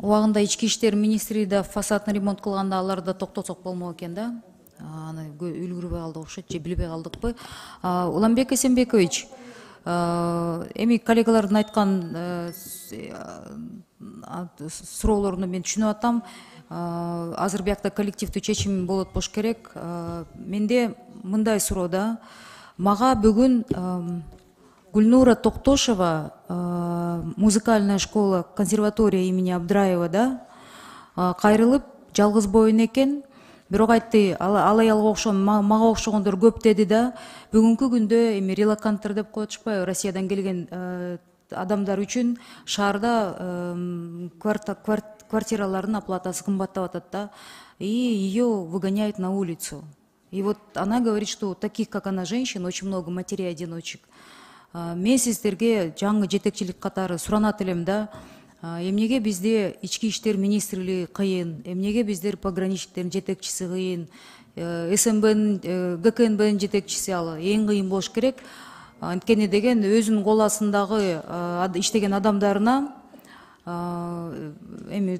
Убагында ички иштер министри да фасадын ремонт кылганда аларды да токтотсок болмок экен да. Аны үлгүрбөй калдык окшойт же билбей калдыкпы. Уламбек Эсенбекович, эми коллегалардын айткан суроолоруну мен түшүнүп атам. Азыр биякта коллективдүү чечим болот болуш керек. Менде мындай суроо да. Мага бүгүн Гульнура Токтошева, музыкальная школа, консерватория имени Абдраева, да, кайрылып, жалгыз боюн экен. Бирок айтты, ал аялга окшогон, мага окшогондор көп деди да. Бүгүнкү күндө эми релоканттар деп коет атышпайбы, Россиядан келген адамдар үчүн шаарда квартиралардын оплатасы кымбаттап атат да. И ее выгоняют на улицу. И вот она говорит, что таких, как она, женщин, очень много, матерей-одиночек. Мен сиздерге жаңы жетекчилик катары суранат элем да. Эмнеге бизде ички иштер министрлиги кыйын, эмнеге биздер пограничниктердин жетекчиси кыйын, СМБнын, ГКНБнын жетекчиси ал эң кыйын болуш керек. Анткени деген өзүнүн кол астындагы иштеген адамдарына эми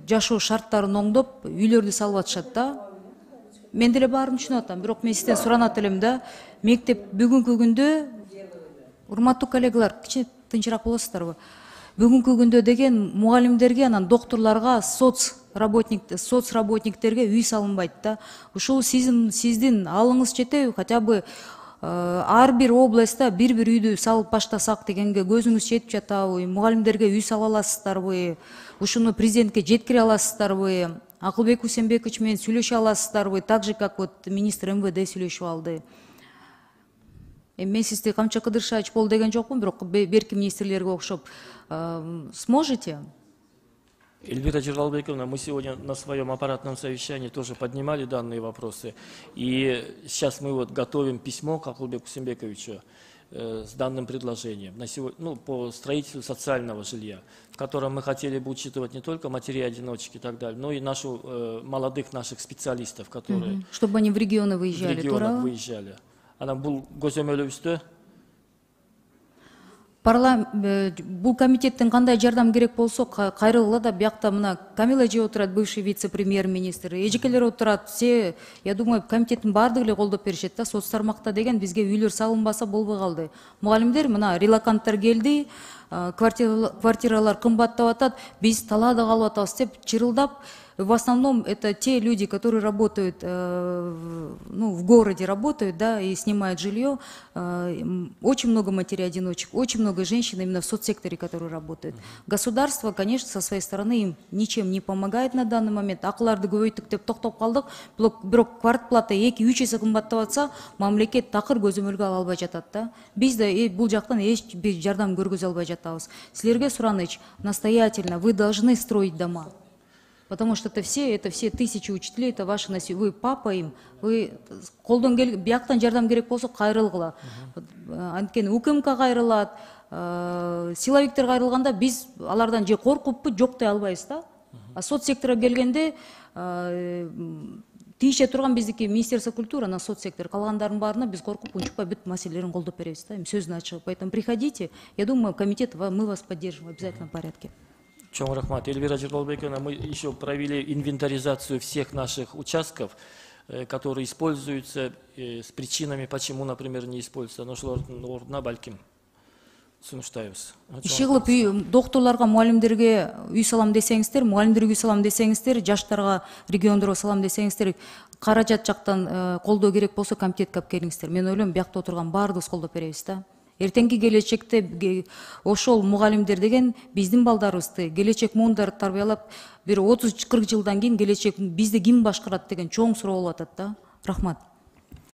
жашоо шарттарын оңдоп үйлөрдү салып атышат да. Мен деле баарын түшүнүп атам, бирок мен сизден суранат элем да. Мектеп бүгүнкү күндө, урматтуу коллегалар, кичине тынчыраак болосуздарбы? Бүгүнкү күндө деген мугалимдерге, анан докторлорго, соцработниктерге үй салынбайт да. Ушул сиздин алыңыз жетеби? Хотя бы ар бир областта бир-бир үйдү салып баштасак дегенге көзүңүз жетип жатабы? Мугалимдерге үй сала аласыздарбы? Ушуну президентке жеткире аласыздарбы? Акылбек Усенбекович менен сүйлөшө аласыздарбы? Так же, как вот министр МВД сүйлөшүп алды. Мен сизди камча кыдыршач бол деген жокмун, бирок берки министрлерге окшоп сможете? Эльвира Джералбековна, мы сегодня на своем аппаратном совещании тоже поднимали данные вопросы. И сейчас мы вот готовим письмо к Акылбеку Усенбековичу с данным предложением по строительству социального жилья, в котором мы хотели бы учитывать не только матерей-одиночек и так далее, но и молодых наших специалистов, которые... Чтобы они в регионы выезжали. В регионах выезжали. Она был көзөмөлүбүздө. Бул комитеттен кандай жардам керек болсо кайрылгыла да, биякта мына Камила эже отурат, бывший вице-премьер-министр, эжекелер отурат, все, я думаю, комитеттин баардыгы эле колдоп беришет да. Соц тармакта деген бизге үйлөр салынбаса болбой калды. Мугалимдер мына релоканттар келди, квартиралар кымбаттап атат, биз талаада калып атабыз деп чырылдап. В основном это те люди, которые работают, в городе работают, да, и снимают жилье. Очень много матерей-одиночек, очень много женщин именно в соцсекторе, которые работают. Государство, конечно, со своей стороны им ничем не помогает на данный момент. Акыларды көбөйттүк деп токтоп калдык. Бирок квартплата 2-3 эсе кымбаттап атса, мамлекет такыр көзөмөлгө ала албай жатат да. Биз да бул жактан эч бир жардам көргөзө албай жатабыз. Силерге сураныч, настоятельно, вы должны строить дома. Потому что это все тысячи учителей, это ваши население. Вы папа им, вы колдон бияктан жардам керек болсо кайрылгыла. Анткени УКМК кайрылат, силовиктер кайрылганда биз алардан же коркуппу жок дей албайбыз да. А соцсекторго келгенде тийише турган биздики Министерство культуры на соцсектор, калгандардын баарына биз коркуп унчукпай бүт маселелерин колдоп беребиз да. Сөзүн ачыгы. Поэтому приходите. Я думаю, комитет, мы вас поддержим в обязательном порядке. Чоң рахмат. Эльвира Джералбековна, мы еще провели инвентаризацию всех наших участков, которые используются, с причинами, почему, например, не используются. Но что ордуна балким сунуштайбыз. Иши кылып докторлорго, мугалимдерге үй салам десеңиздер, мугалимдерге үй салам десеңиздер, жаштарга, региондорго салам десеңиздер, каражат жактан колдоо керек болсо комитетке алып келиңиздер. Мен ойлойм, биякта отурган баардыгыбыз колдоп беребиз да. Эртеңки келечекте ошол мугалимдер деген биздин балдарыбызды, келечек муундарды тарбиялап, бир 30-40 жылдан кийин келечек бизди ким башкарат деген чоң суроо болуп атат да. Рахмат.